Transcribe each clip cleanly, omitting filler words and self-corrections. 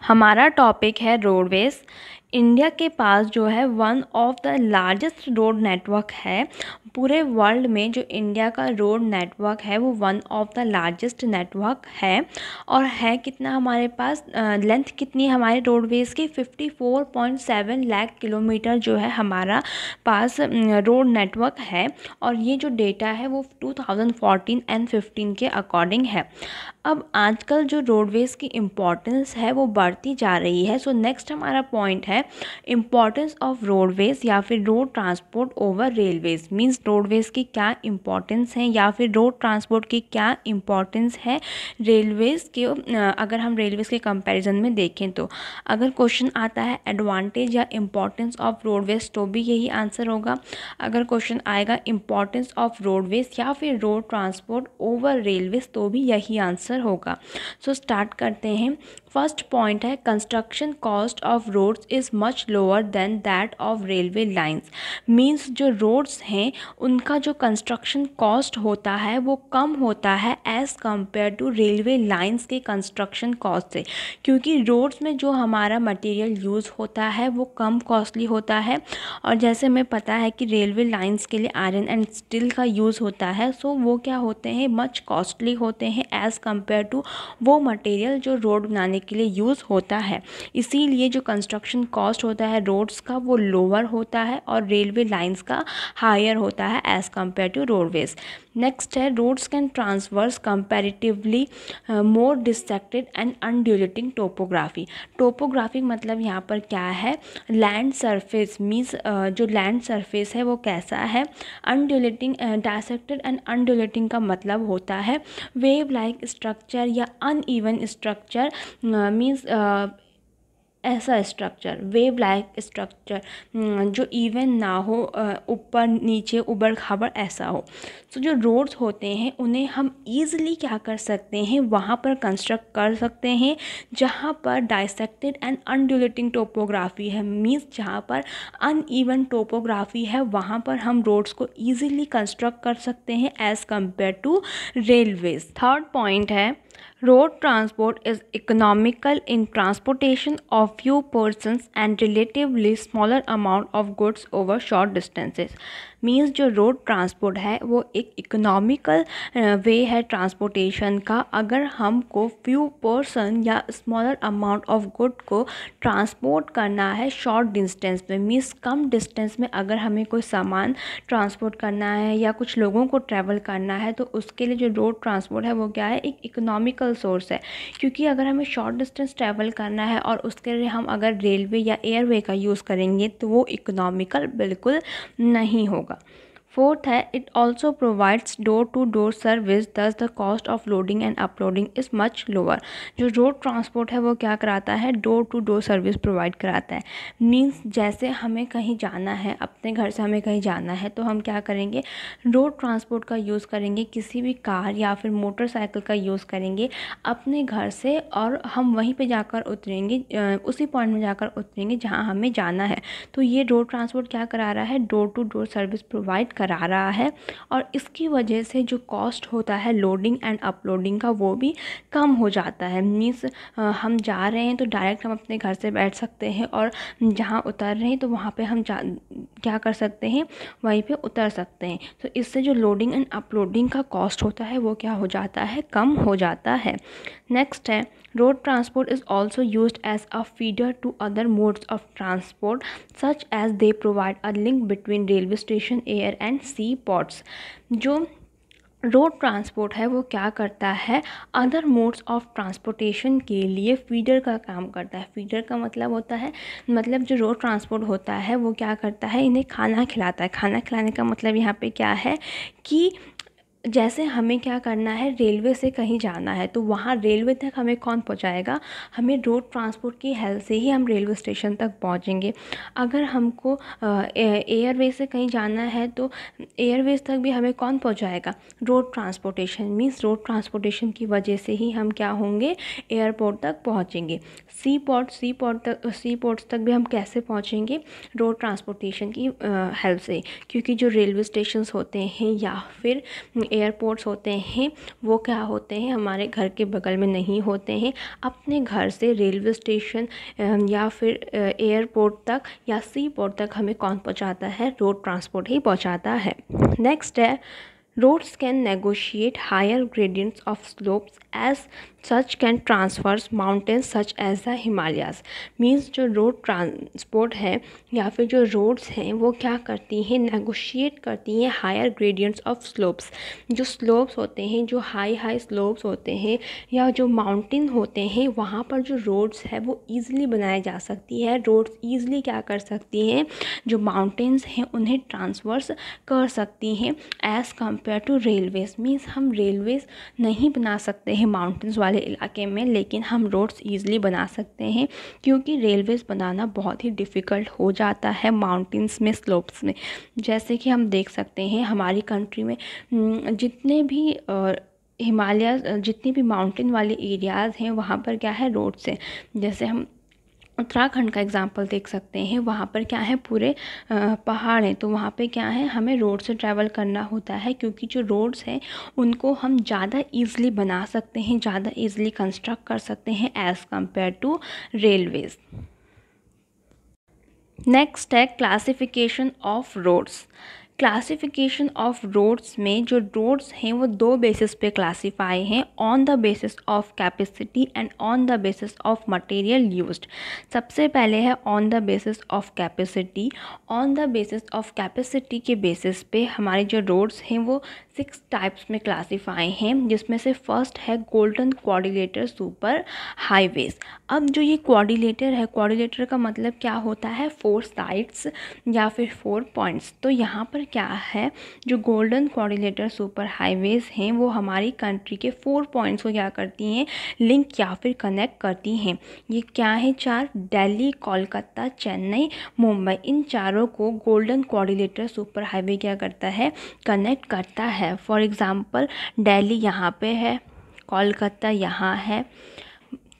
हमारा टॉपिक है roadways. India के पास जो है one of the largest road network है। पूरे वर्ल्ड में जो इंडिया का रोड नेटवर्क है वो one of the largest network है। और है कितना हमारे पास, लेंथ कितनी है हमारे रोडवेज़ की, 54.7 लाख किलोमीटर जो है हमारा पास रोड नेटवर्क है। और ये जो डेटा है वो 2014 एंड 15 के अकॉर्डिंग है। अब आजकल जो रोडवेज़ की इम्पोर्टेंस है वो बढ़ती जा रही है। सो नेक्स्ट हमारा पॉइंट है इम्पोर्टेंस ऑफ रोडवेज़ या फिर road transport over Railways. Means roadways की क्या इम्पोर्टेंस है या फिर रोड ट्रांसपोर्ट की क्या इम्पोर्टेंस है रेलवेज़ के। अगर हम रेलवेज़ के कंपैरिजन में देखें तो अगर क्वेश्चन आता है एडवांटेज या इम्पोर्टेंस ऑफ रोडवेज़ तो भी यही आंसर होगा। अगर क्वेश्चन आएगा इम्पोर्टेंस ऑफ रोडवेज़ या फिर रोड ट्रांसपोर्ट ओवर रेलवेज़ तो भी यही आंसर होगा। सो स्टार्ट करते हैं। फर्स्ट पॉइंट है construction cost of roads is much lower than that of railway lines. Means जो रोड्स हैं उनका जो कंस्ट्रक्शन कॉस्ट होता है वो कम होता है as compare to railway lines के कंस्ट्रक्शन कॉस्ट से, क्योंकि रोड्स में जो हमारा मटेरियल यूज़ होता है वो कम कॉस्टली होता है। और जैसे हमें पता है कि रेलवे लाइंस के लिए आयरन एंड स्टील का यूज़ होता है, सो वो क्या होते हैं, मच कॉस्टली होते हैं एज़ कम्पेयर टू वो मटेरियल जो रोड बनाने के लिए यूज़ होता है। इसीलिए जो कंस्ट्रक्शन कॉस्ट होता है रोड्स का वो लोअर होता है और रेलवे लाइंस का हायर होता है as compare to roadways. Next है roads can transverse comparatively more distracted and undulating topography. Topography मतलब यहाँ पर क्या है, लैंड सरफेस। मीन्स जो लैंड सरफेस है वो कैसा है। अनड्यूलेटिंग, डायसेक्टेड एंड अनड्यूलेटिंग का मतलब होता है वेव लाइक स्ट्रक्चर या अनइवन स्ट्रक्चर। मीन्स ऐसा स्ट्रक्चर, वेव लाइक स्ट्रक्चर जो इवन ना हो, ऊपर नीचे उबड़ खाबड़ ऐसा हो। तो जो रोड्स होते हैं उन्हें हम ईज़िली क्या कर सकते हैं, वहाँ पर कंस्ट्रक्ट कर सकते हैं जहाँ पर डायसेक्टेड एंड अनड्यूलेटिंग टोपोग्राफी है। मीन्स जहाँ पर अनइवन टोपोग्राफी है वहाँ पर हम रोड्स को ईज़िली कंस्ट्रक्ट कर सकते हैं as compare to railways. Third point है road transport is economical in transportation of few persons and relatively smaller amount of goods over short distances। Means जो रोड ट्रांसपोर्ट है वो एक इकोनॉमिकल वे है ट्रांसपोर्टेशन का। अगर हमको फ्यू पर्सन या स्मॉलर अमाउंट ऑफ गुड को ट्रांसपोर्ट करना है शॉर्ट डिस्टेंस में, मीन्स कम डिस्टेंस में अगर हमें कोई सामान ट्रांसपोर्ट करना है या कुछ लोगों को ट्रैवल करना है तो उसके लिए जो रोड ट्रांसपोर्ट है वो क्या है, एक इकोनॉमिकल सोर्स है। क्योंकि अगर हमें शॉर्ट डिस्टेंस ट्रैवल करना है और उसके लिए हम अगर रेलवे या एयरवे का यूज़ करेंगे तो वो इकोनॉमिकल बिल्कुल नहीं होगा। फोर्थ है it also provides door to door service, thus the cost of loading and uploading is much lower. जो रोड ट्रांसपोर्ट है वो क्या कराता है, door to door service provide कराता है। मीन्स जैसे हमें कहीं जाना है, अपने घर से हमें कहीं जाना है तो हम क्या करेंगे, रोड ट्रांसपोर्ट का यूज़ करेंगे, किसी भी कार या फिर मोटरसाइकिल का यूज़ करेंगे अपने घर से, और हम वहीं पर जाकर उतरेंगे, उसी पॉइंट में जाकर उतरेंगे जहाँ हमें जाना है। तो ये रोड ट्रांसपोर्ट क्या करा रहा है, door to door service provide करा रहा है। और इसकी वजह से जो कॉस्ट होता है लोडिंग एंड अपलोडिंग का वो भी कम हो जाता है। मीन्स हम जा रहे हैं तो डायरेक्ट हम अपने घर से बैठ सकते हैं और जहाँ उतर रहे हैं तो वहाँ पे हम क्या कर सकते हैं, वहीं पे उतर सकते हैं। तो इससे जो लोडिंग एंड अपलोडिंग का कॉस्ट होता है वो क्या हो जाता है, कम हो जाता है। नेक्स्ट है road transport is also used as a feeder to other modes of transport such as they provide a link between railway station, air and sea ports. जो रोड ट्रांसपोर्ट है वो क्या करता है, अदर मोड्स ऑफ ट्रांसपोर्टेशन के लिए feeder का काम करता है। फीडर का मतलब होता है, मतलब जो रोड ट्रांसपोर्ट होता है वो क्या करता है, इन्हें खाना खिलाता है। खाना खिलाने का मतलब यहाँ पे क्या है कि जैसे हमें क्या करना है, रेलवे से कहीं जाना है तो वहाँ रेलवे तक हमें कौन पहुँचाएगा, हमें रोड ट्रांसपोर्ट की हेल्प से ही हम रेलवे स्टेशन तक पहुँचेंगे। अगर हमको एयरवे से कहीं जाना है तो एयरवेज तक भी हमें कौन पहुँचाएगा, road transportation. Means road transportation की वजह से ही हम क्या होंगे, एयरपोर्ट तक पहुँचेंगे। सी पोर्ट्स तक भी हम कैसे पहुँचेंगे, रोड ट्रांसपोर्टेशन की हेल्प से। क्योंकि जो रेलवे स्टेशंस होते हैं या फिर एयरपोर्ट्स होते हैं वो क्या होते हैं, हमारे घर के बगल में नहीं होते हैं। अपने घर से रेलवे स्टेशन या फिर एयरपोर्ट तक या सी पोर्ट तक हमें कौन पहुंचाता है, रोड ट्रांसपोर्ट ही पहुंचाता है। नेक्स्ट है, roads can negotiate higher gradients of slopes as such can transverse mountains such as the Himalayas। Means जो रोड ट्रांसपोर्ट है या फिर जो रोड्स हैं वो क्या करती हैं, नेगोशिएट करती हैं हायर ग्रेडियंट्स ऑफ स्लोप्स। जो स्लोप्स होते हैं, जो हाई स्लोप्स होते हैं या जो माउंटेन होते हैं, वहाँ पर जो रोड्स है वो ईज़िली बनाई जा सकती है। रोड्स ईज़िली क्या कर सकती हैं, जो माउंटेन्स हैं उन्हें ट्रांसवर्स कर सकती हैं as compare to railways. Means हम रेलवेज़ नहीं बना सकते हैं माउंटेन्स वाले इलाके में, लेकिन हम रोड्स ईज़िली बना सकते हैं क्योंकि रेलवेज़ बनाना बहुत ही डिफ़िकल्ट हो जाता है माउंटेन्स में, स्लोप्स में। जैसे कि हम देख सकते हैं हमारी कंट्री में जितने भी हिमालय, जितनी भी माउंटेन वाले एरियाज़ हैं वहाँ पर क्या है, रोड्स हैं। जैसे हम उत्तराखंड का एग्जांपल देख सकते हैं, वहाँ पर क्या है, पूरे पहाड़ हैं, तो वहाँ पे क्या है, हमें रोड से ट्रैवल करना होता है क्योंकि जो रोड्स हैं उनको हम ज़्यादा ईज़िली बना सकते हैं, ज़्यादा ईज़िली कंस्ट्रक्ट कर सकते हैं as compare to railways. Next है classification of roads. Classification of roads में जो रोड्स हैं वो दो बेसिस पे क्लासीफाई हैं, on the basis of capacity and on the basis of material used. सबसे पहले है on the basis of capacity. On the basis of capacity के बेसिस पे हमारे जो रोड्स हैं वो 6 टाइप्स में क्लासीफाई हैं, जिसमें से फर्स्ट है गोल्डन क्वाड्रिलेटर सुपर हाईवेज। अब जो ये क्वाड्रिलेटर है, क्वाड्रिलेटर का मतलब क्या होता है, 4 साइड्स या फिर 4 पॉइंट्स। तो यहाँ पर क्या है, जो गोल्डन क्वाड्रिलेटर सुपर हाईवेज हैं वो हमारी कंट्री के 4 पॉइंट्स को क्या करती हैं, लिंक या फिर कनेक्ट करती हैं। ये क्या है, 4, दिल्ली, कोलकाता, चेन्नई, मुंबई, इन चारों को गोल्डन क्वाड्रिलेटर सुपर हाईवे क्या करता है, कनेक्ट करता है। फॉर एग्ज़ाम्पल दिल्ली यहाँ पे है, कोलकाता यहाँ है,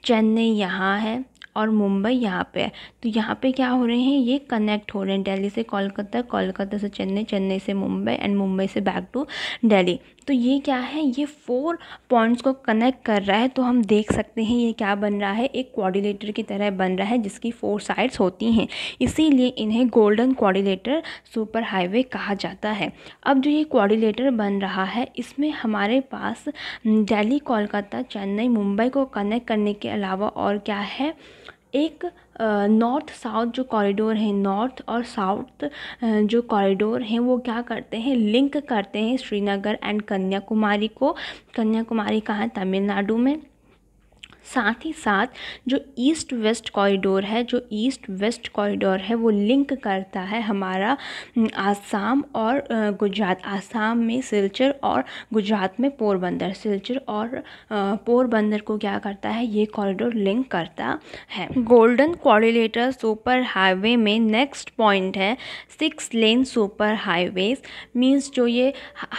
चेन्नई यहाँ है और मुंबई यहाँ पे है। तो यहाँ पे क्या हो रहे हैं, ये कनेक्ट हो रहे हैं, दिल्ली से कोलकाता, कोलकाता से चेन्नई, चेन्नई से मुंबई एंड मुंबई से बैक टू दिल्ली। तो ये क्या है, ये 4 पॉइंट्स को कनेक्ट कर रहा है। तो हम देख सकते हैं ये क्या बन रहा है, एक क्वाड्रिलेटर की तरह बन रहा है जिसकी 4 साइड्स होती हैं, इसीलिए इन्हें गोल्डन क्वाड्रिलेटर सुपर हाईवे कहा जाता है। अब जो ये क्वाड्रिलेटर बन रहा है इसमें हमारे पास दिल्ली, कोलकाता, चेन्नई, मुंबई को कनेक्ट करने के अलावा और क्या है, एक नॉर्थ साउथ जो कॉरिडोर है, नॉर्थ और साउथ जो कॉरिडोर हैं वो क्या करते हैं, लिंक करते हैं श्रीनगर एंड कन्याकुमारी को। कन्याकुमारी कहाँ है, तमिलनाडु में। साथ ही साथ जो ईस्ट वेस्ट कॉरिडोर है, जो ईस्ट वेस्ट कॉरिडोर है वो लिंक करता है हमारा आसाम और गुजरात। आसाम में सिलचर और गुजरात में पोरबंदर। सिलचर और पोरबंदर को क्या करता है, ये कॉरिडोर लिंक करता है। गोल्डन क्वाड्रिलेटर सुपर हाईवे में नेक्स्ट पॉइंट है 6 लेन सुपर हाईवेज। मीन्स जो ये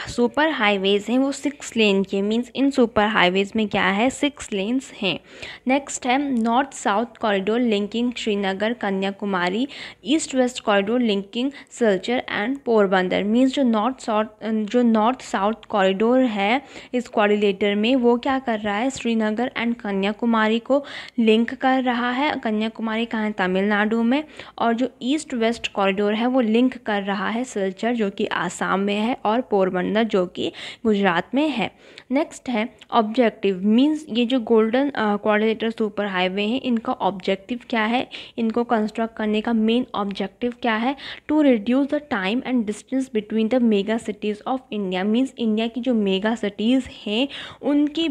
सुपर हाईवेज हैं वो 6 लेन के, मीन्स इन सुपर हाईवेज में क्या है, 6 लेन्स हैं। नेक्स्ट है north south corridor linking Srinagar Kanyakumari, east west corridor linking Silchar and Porbandar. Means जो नॉर्थ साउथ कॉरिडोर है इस क्वाड्रिलेटर में वो क्या कर रहा है, श्रीनगर एंड कन्याकुमारी को लिंक कर रहा है। कन्याकुमारी कहाँ है, तमिलनाडु में। और जो ईस्ट वेस्ट कॉरिडोर है वो लिंक कर रहा है सिलचर जो कि आसाम में है और पोरबंदर जो कि गुजरात में है। नेक्स्ट है ऑब्जेक्टिव। मीन्स ये जो गोल्डन क्वाड्रिलेटर सुपर हाईवे हैं इनका ऑब्जेक्टिव क्या है, इनको कंस्ट्रक्ट करने का मेन ऑब्जेक्टिव क्या है, to reduce the time and distance between the mega cities of India. Means India की जो मेगा सिटीज़ हैं उनके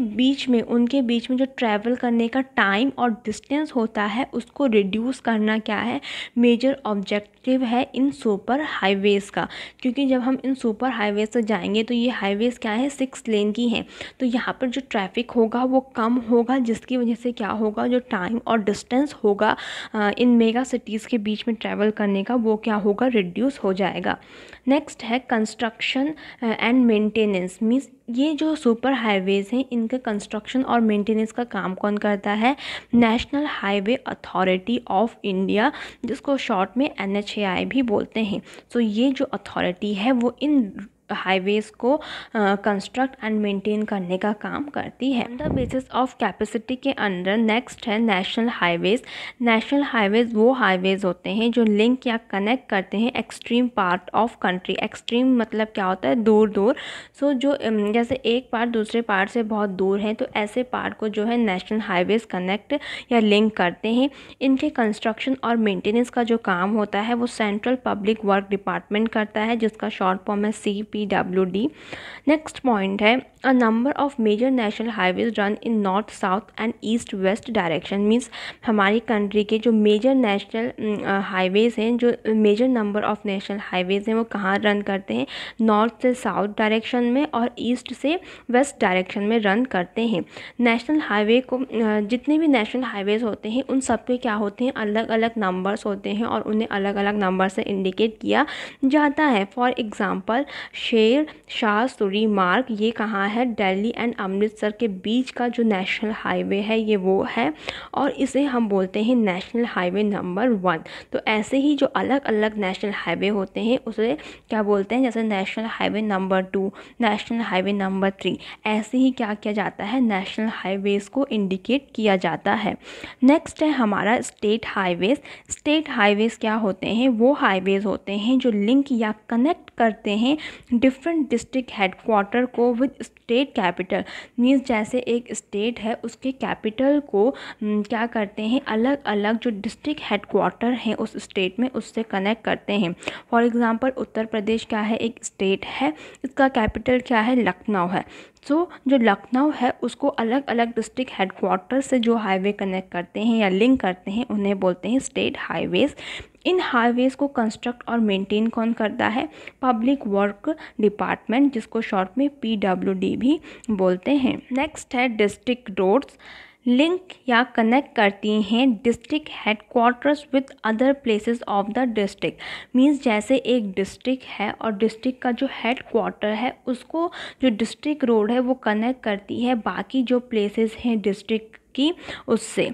बीच में जो ट्रैवल करने का टाइम और डिस्टेंस होता है उसको रिड्यूस करना क्या है, मेजर ऑब्जेक्टिव है इन सुपर हाईवेज़ का। क्योंकि जब हम इन सुपर हाईवेज से जाएंगे तो ये हाईवेज़ क्या है, 6 लेन की हैं, तो यहाँ पर जो ट्रैफिक होगा वो कम होगा, जिसकी वजह से क्या होगा, जो टाइम और डिस्टेंस होगा इन मेगा सिटीज़ के बीच में ट्रैवल करने का वो क्या होगा, रिड्यूस हो जाएगा। नेक्स्ट है कंस्ट्रक्शन एंड मेंटेनेंस। मीन्स ये जो सुपर हाईवेज़ हैं इनके कंस्ट्रक्शन और मेंटेनेंस का काम कौन करता है, national highway authority of India, जिसको शॉर्ट में NHAI भी बोलते हैं। सो ये जो अथॉरिटी है वो इन हाईवेज़ को कंस्ट्रक्ट एंड मेंटेन करने का काम करती है। On the basis of capacity के अंडर नेक्स्ट है नेशनल हाईवेज़। नेशनल हाईवेज़ वो हाईवेज़ होते हैं जो लिंक या कनेक्ट करते हैं extreme part of country. Extreme मतलब क्या होता है, दूर दूर। सो जो जैसे एक पार्ट दूसरे पार्ट से बहुत दूर है तो ऐसे पार्ट को जो है नेशनल हाईवेज़ कनेक्ट या लिंक करते हैं। इनके कंस्ट्रक्शन और मेंटेनेंस का जो काम होता है वो सेंट्रल पब्लिक वर्क डिपार्टमेंट करता है, जिसका शॉर्ट फॉर्म है CPWD। नेक्स्ट पॉइंट है a number of major national highways run in north south and east west direction. Means हमारी कंट्री के जो मेजर नेशनल हाईवेज हैं, जो major number of national highways हैं वो कहाँ रन करते हैं, नॉर्थ से साउथ डायरेक्शन में और ईस्ट से वेस्ट डायरेक्शन में रन करते हैं। नेशनल हाईवे को जितने भी नेशनल हाईवेज होते हैं उन सब के क्या होते हैं, अलग अलग नंबर्स होते हैं और उन्हें अलग अलग नंबर से इंडिकेट किया जाता है। फॉर एग्ज़ाम्पल शेर शाह सूरी मार्ग, ये कहाँ है, दिल्ली एंड अमृतसर के बीच का जो नेशनल हाईवे है ये वो है और इसे हम बोलते हैं नेशनल हाईवे नंबर 1। तो ऐसे ही जो अलग अलग नेशनल हाईवे होते हैं उसे क्या बोलते हैं, जैसे national highway number 2, national highway number 3, ऐसे ही क्या किया जाता है, नेशनल हाईवेज़ को इंडिकेट किया जाता है। नेक्स्ट है हमारा स्टेट हाईवेज़। स्टेट हाईवेज़ क्या होते हैं, वो हाईवेज़ होते हैं जो लिंक या कनेक्ट करते हैं डिफरेंट डिस्ट्रिक्ट हेडक्वार्टर को विद स्टेट कैपिटल। मीन्स जैसे एक स्टेट है उसके कैपिटल को क्या करते हैं, अलग अलग जो डिस्ट्रिक्ट हेडक्वार्टर हैं उस स्टेट में उससे कनेक्ट करते हैं। फॉर एग्ज़ाम्पल उत्तर प्रदेश क्या है, एक स्टेट है, इसका कैपिटल क्या है, लखनऊ है। सो जो लखनऊ है उसको अलग अलग डिस्ट्रिक्ट हेडक्वार्टर से जो हाईवे कनेक्ट करते हैं या लिंक करते हैं उन्हें बोलते हैं स्टेट हाईवेज़। इन हाईवेज़ को कंस्ट्रक्ट और मेंटेन कौन करता है, पब्लिक वर्क डिपार्टमेंट, जिसको शॉर्ट में PWD भी बोलते हैं। नेक्स्ट है डिस्ट्रिक्ट रोड्स। लिंक या कनेक्ट करती हैं district headquarters with other places of the district. Means जैसे एक डिस्ट्रिक्ट है और डिस्ट्रिक्ट का जो हेडक्वार्टर है उसको जो डिस्ट्रिक्ट रोड है वो कनेक्ट करती है बाकी जो प्लेसेस हैं डिस्ट्रिक्ट की उससे।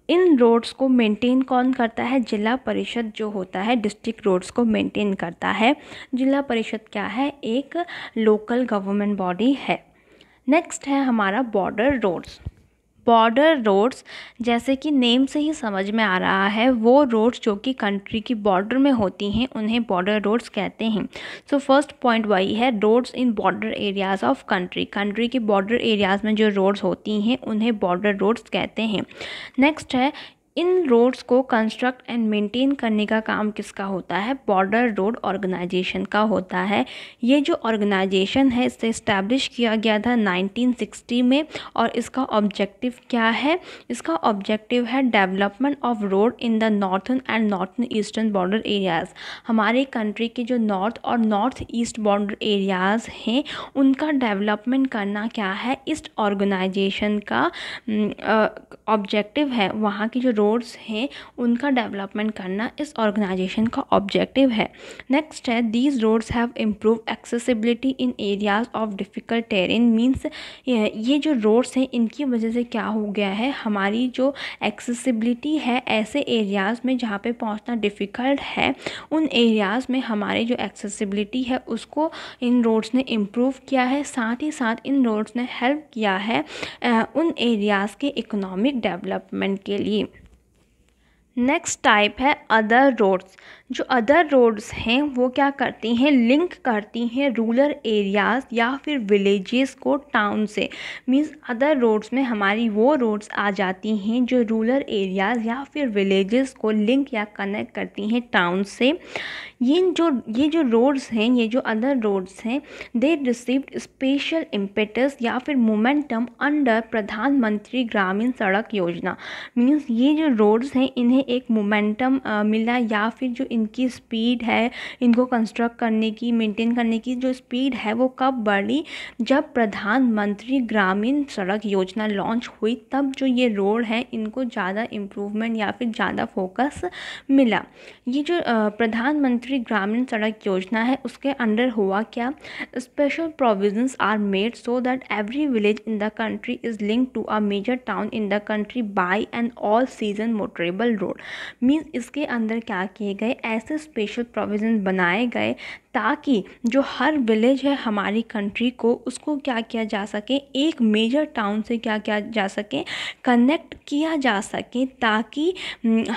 इन रोड्स को मेंटेन कौन करता है, जिला परिषद जो होता है डिस्ट्रिक्ट रोड्स को मेंटेन करता है। जिला परिषद क्या है, एक लोकल गवर्नमेंट बॉडी है। नेक्स्ट है हमारा बॉर्डर रोड्स। बॉर्डर रोड्स जैसे कि नेम से ही समझ में आ रहा है, वो रोड्स जो कि कंट्री की बॉर्डर में होती हैं उन्हें बॉर्डर रोड्स कहते हैं। सो फर्स्ट पॉइंट वही है, roads in border areas of country. Country के बॉर्डर एरियाज़ में जो रोड्स होती हैं उन्हें बॉर्डर रोड्स कहते हैं। नेक्स्ट है इन रोड्स को कंस्ट्रक्ट एंड मेंटेन करने का काम किसका होता है, बॉर्डर रोड ऑर्गेनाइजेशन का होता है। ये जो ऑर्गेनाइजेशन है इसे इस्टेब्लिश किया गया था 1960 में और इसका ऑब्जेक्टिव क्या है, इसका ऑब्जेक्टिव है development of road in the northern and northern eastern border areas. हमारे कंट्री के जो नॉर्थ और नॉर्थ ईस्ट बॉर्डर एरियाज़ हैं उनका डेवलपमेंट करना क्या है, इस ऑर्गेनाइजेशन का ऑब्जेक्टिव है। वहाँ की जो रोड्स हैं उनका डेवलपमेंट करना इस ऑर्गेनाइजेशन का ऑब्जेक्टिव है। नेक्स्ट है these roads have improve accessibility in areas of difficult terrain. Means ये जो रोड्स हैं इनकी वजह से क्या हो गया है, हमारी जो एक्सेसिबिलिटी है ऐसे एरियाज़ में जहाँ पे पहुँचना डिफ़िकल्ट है उन एरियाज़ में हमारे जो एक्सेसिबिलिटी है उसको इन रोड्स ने इम्प्रूव किया है। साथ ही साथ इन रोड्स ने हेल्प किया है उन एरियाज़ के इकोनॉमिक डेवलपमेंट के लिए। नेक्स्ट टाइप है अदर रोड्स। जो अदर रोड्स हैं वो क्या करती हैं, लिंक करती हैं रूरल एरियाज़ या फिर विलेजेस को टाउन से। मीन्स अदर रोड्स में हमारी वो रोड्स आ जाती हैं जो रूरल एरियाज़ या फिर विलेजेस को लिंक या कनेक्ट करती हैं टाउन से। ये जो रोड्स हैं, ये जो अदर रोड्स हैं, दे रिसीव्ड स्पेशल इम्पेटस या फिर मोमेंटम अंडर प्रधानमंत्री ग्रामीण सड़क योजना। मीन्स ये जो रोड्स हैं इन्हें एक मोमेंटम मिला या फिर जो इनकी स्पीड है, इनको कंस्ट्रक्ट करने की, मेंटेन करने की जो स्पीड है वो कब बढ़ी, जब प्रधानमंत्री ग्रामीण सड़क योजना लॉन्च हुई तब जो ये रोड है इनको ज़्यादा इम्प्रूवमेंट या फिर ज़्यादा फोकस मिला। ये जो प्रधानमंत्री ग्रामीण सड़क योजना है उसके अंडर हुआ क्या, special provisions are made so that every village in the country is linked to a major town in the country by an all season motorable road. Means इसके अंदर क्या किए गए, ऐसे स्पेशल प्रोविजन बनाए गए ताकि जो हर विलेज है हमारी कंट्री को, उसको क्या किया जा सके, एक मेजर टाउन से क्या किया जा सके, कनेक्ट किया जा सके, ताकि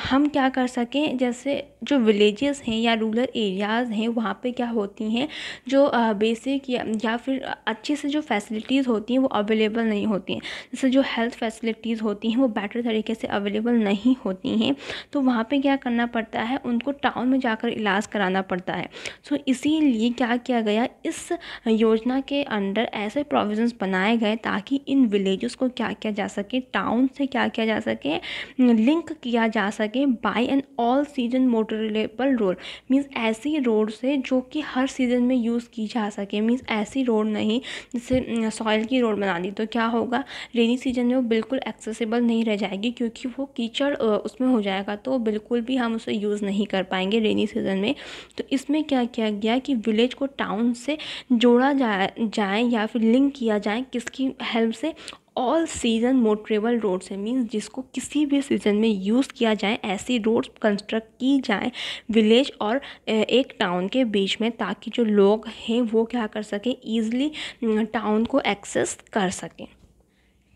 हम क्या कर सकें, जैसे जो विलेजेस हैं या रूरल एरियाज़ हैं वहाँ पे क्या होती हैं, जो बेसिक या फिर अच्छे से जो फैसिलिटीज़ होती हैं वो अवेलेबल नहीं होती हैं। जैसे जो हेल्थ फैसिलिटीज़ होती हैं वो बेटर तरीके से अवेलेबल नहीं होती हैं, तो वहाँ पे क्या करना पड़ता है, उनको टाउन में जाकर इलाज कराना पड़ता है। सो इसीलिए क्या किया गया, इस योजना के अंडर ऐसे प्रोविज़न्स बनाए गए ताकि इन विलेजेस को क्या किया जा सके, टाउन से क्या किया जा सके, लिंक किया जा सके by an all season motorable road. Means ऐसी रोड से जो कि हर सीज़न में यूज़ की जा सके। मीन्स ऐसी रोड नहीं, जैसे सॉइल की रोड बना दी तो क्या होगा, रेनी सीजन में वो बिल्कुल एक्सेसिबल नहीं रह जाएगी, क्योंकि वो कीचड़ उसमें हो जाएगा, तो बिल्कुल भी हम उसे यूज़ नहीं कर पाएंगे रेनी सीजन में। तो इसमें क्या किया गया कि विलेज को टाउन से जोड़ा जाए या फिर लिंक किया जाए, किसकी हेल्प से, ऑल सीजन मोटरेबल रोड से। मीन्स जिसको किसी भी सीज़न में यूज़ किया जाए, ऐसी रोड्स कंस्ट्रक्ट की जाए विलेज और एक टाउन के बीच में, ताकि जो लोग हैं वो क्या कर सकें, ईज़िली टाउन को एक्सेस कर सकें।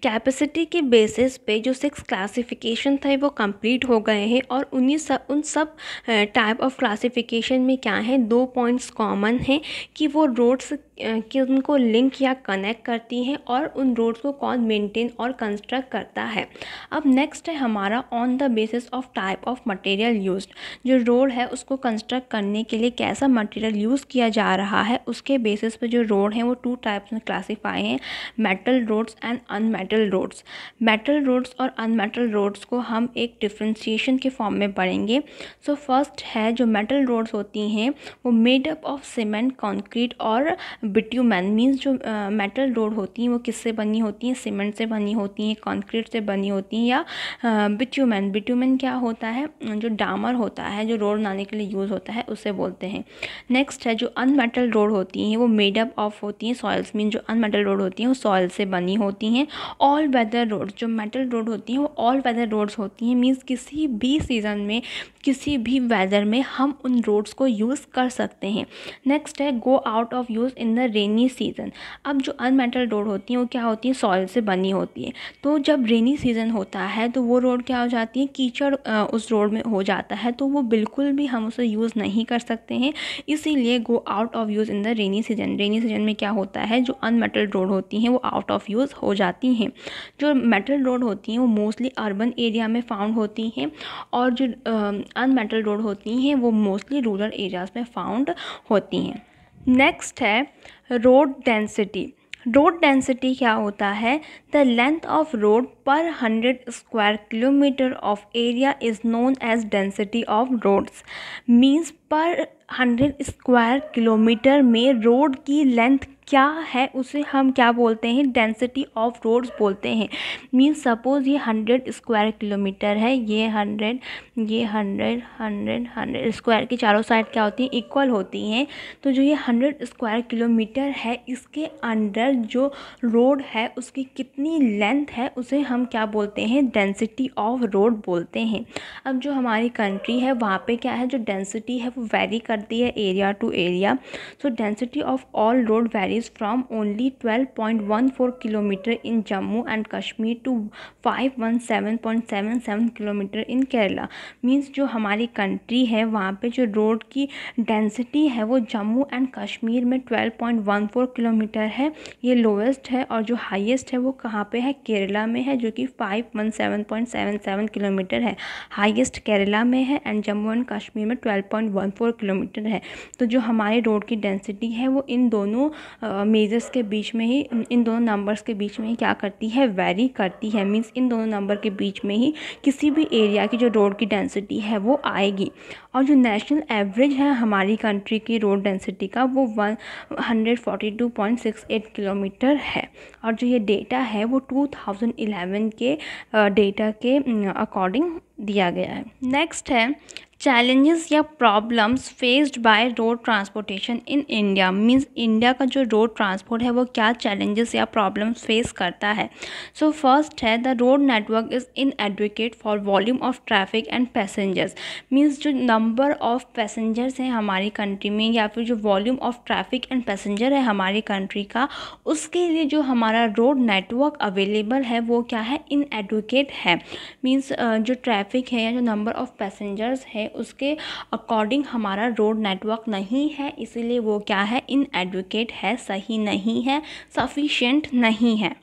कैपेसिटी के बेसिस पे जो 6 क्लासिफिकेशन थे वो कंप्लीट हो गए हैं, और उन सब टाइप ऑफ क्लासिफिकेशन में क्या है, 2 पॉइंट्स कॉमन हैं कि वो रोड्स कि उनको लिंक या कनेक्ट करती हैं, और उन रोड्स को कौन मेंटेन और कंस्ट्रक्ट करता है। अब नेक्स्ट है हमारा on the basis of type of material used. जो रोड है उसको कंस्ट्रक्ट करने के लिए कैसा मटेरियल यूज़ किया जा रहा है, उसके बेसिस पे जो रोड हैं वो 2 टाइप्स में क्लासीफाई हैं, metal roads and unmetal roads. Metal roads और अनमेटल रोड्स को हम एक डिफ्रेंशिएशन के फॉर्म में पढ़ेंगे। सो फर्स्ट है, जो मेटल रोड्स होती हैं वो made up of cement, concrete और बिट्यूमेन। मीन्स जो मेटल रोड होती हैं वो किससे बनी होती हैं, सीमेंट से बनी होती हैं, कंक्रीट से बनी होती हैं, या बिट्यूमेन। बिट्यूमेन क्या होता है, जो डामर होता है, जो रोड बनाने के लिए यूज़ होता है, उसे बोलते हैं। नेक्स्ट है, जो अनमेटल रोड होती हैं वो मेड अप ऑफ होती हैं सॉइल्स। मीन जो अनमेटल रोड होती हैं वो सॉइल से बनी होती हैं। ऑल वेदर रोड, जो मेटल रोड होती हैं वो ऑल वेदर रोड्स होती हैं। मीन्स किसी भी सीज़न में, किसी भी वेदर में हम उन रोड्स को यूज़ कर सकते हैं। नेक्स्ट है, go out of use in the rainy season. अब जो अनमेटल रोड होती हैं वो क्या होती हैं, सॉइल से बनी होती है। तो जब रेनी सीज़न होता है तो वो रोड क्या हो जाती है, कीचड़ उस रोड में हो जाता है, तो वो बिल्कुल भी हम उसे यूज़ नहीं कर सकते हैं। इसीलिए go out of use in the rainy season. Rainy season में क्या होता है, जो अनमेटल रोड होती हैं वो आउट ऑफ यूज़ हो जाती हैं। जो मेटल रोड होती हैं वो मोस्टली अर्बन एरिया में फाउंड होती हैं, और जो अनमेटल रोड होती हैं वो मोस्टली रूरल एरियाज़ में फाउंड होती हैं। नेक्स्ट है रोड डेंसिटी। रोड डेंसिटी क्या होता है, the length of road per 100 square kilometer of area is known as density of roads. Means per 100 square kilometer में रोड की लेंथ क्या है उसे हम क्या बोलते हैं, डेंसिटी ऑफ रोड्स बोलते हैं। मीन्स सपोज़ ये 100 स्क्वायर किलोमीटर है, ये 100 स्क्वायर की चारों साइड क्या होती हैं, इक्वल होती हैं। तो जो ये 100 स्क्वायर किलोमीटर है, इसके अंडर जो रोड है उसकी कितनी लेंथ है उसे हम क्या बोलते हैं, डेंसिटी ऑफ रोड बोलते हैं। अब जो हमारी कंट्री है वहाँ पे क्या है, जो डेंसिटी है वो वेरी करती है area to area. So density of all road varies from only 12.14 kilometer in Jammu and Kashmir to 517.77 kilometer in Kerala। Means जो हमारी कंट्री है वहाँ पे जो रोड की डेंसिटी है वो जम्मू एंड कश्मीर में 12.14 किलोमीटर है, ये लोवेस्ट है। और जो हाईएस्ट है वो कहाँ पे है, केरला में है, जो कि 517.77 किलोमीटर है। हाईएस्ट केरला में है एंड जम्मू एंड कश्मीर में 12.14 किलोमीटर है। तो जो हमारी रोड की डेंसिटी है वो इन दोनों मेजर्स के बीच में ही, इन दोनों नंबर्स के बीच में ही क्या करती है, वेरी करती है। मीन्स इन दोनों नंबर के बीच में ही किसी भी एरिया की जो रोड की डेंसिटी है वो आएगी। और जो नेशनल एवरेज है हमारी कंट्री की रोड डेंसिटी का वो 142.68 किलोमीटर है। और जो ये डेटा है वो 2011 के डेटा के अकॉर्डिंग दिया गया है। नेक्स्ट है चैलेंजेस या problems faced by road transportation in India means India का जो रोड ट्रांसपोर्ट है वो क्या चैलेंजेस या प्रॉब्लम्स फेस करता है। सो फर्स्ट है the road network is inadequate for volume of traffic and passengers means जो नंबर ऑफ पैसेंजर्स हैं हमारी कंट्री में या फिर जो volume of traffic and passenger है हमारी कंट्री का, उसके लिए जो हमारा रोड नेटवर्क अवेलेबल है वो क्या है, इनएडुकेट है। मीन्स जो ट्रैफिक है या जो नंबर ऑफ पैसेंजर्स है उसके अकॉर्डिंग हमारा रोड नेटवर्क नहीं है, इसीलिए वो क्या है, इनएडुकेट है, सही नहीं है, सफिशिएंट नहीं है।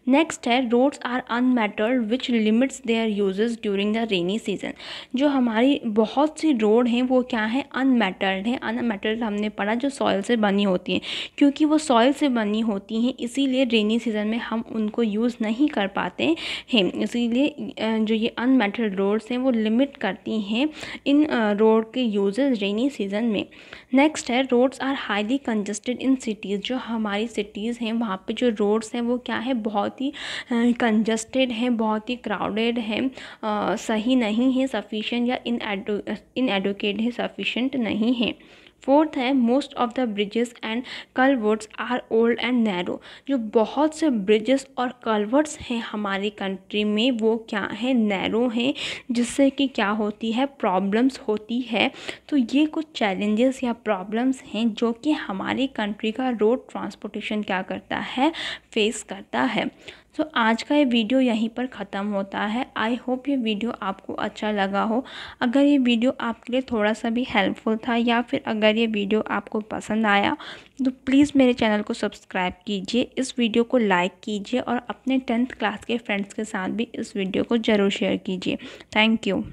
नेक्स्ट है roads are unmetalled which limits their uses during the rainy season. जो हमारी बहुत सी रोड हैं वो क्या है, अनमेटल्ड है। अनमेटल्ड हमने पढ़ा जो सॉइल से बनी होती हैं, क्योंकि वो सॉइल से बनी होती हैं इसीलिए रेनी सीजन में हम उनको यूज़ नहीं कर पाते हैं। इसीलिए जो ये अनमेटल्ड रोड्स हैं वो लिमिट करती हैं इन रोड के यूजेस रेनी सीजन में। नेक्स्ट है roads are highly congested in cities. जो हमारी सिटीज़ हैं वहाँ पे जो रोड्स हैं वो क्या है, बहुत ही कंजस्टेड हैं, बहुत ही क्राउडेड हैं, सही नहीं है, सफिशिएंट या इनएडुकेट है, सफिशिएंट नहीं है। फोर्थ है most of the bridges and culverts are old and narrow. जो बहुत से ब्रिजेस और कलवर्ट्स हैं हमारी कंट्री में वो क्या है, नैरो हैं, जिससे कि क्या होती है, प्रॉब्लम्स होती है। तो ये कुछ चैलेंजेस या प्रॉब्लम्स हैं जो कि हमारी कंट्री का रोड ट्रांसपोर्टेशन क्या करता है, फेस करता है। तो आज का ये वीडियो यहीं पर ख़त्म होता है। आई होप ये वीडियो आपको अच्छा लगा हो। अगर ये वीडियो आपके लिए थोड़ा सा भी हेल्पफुल था या फिर अगर ये वीडियो आपको पसंद आया तो प्लीज़ मेरे चैनल को सब्सक्राइब कीजिए, इस वीडियो को लाइक कीजिए और अपने 10th क्लास के फ्रेंड्स के साथ भी इस वीडियो को ज़रूर शेयर कीजिए। Thank you.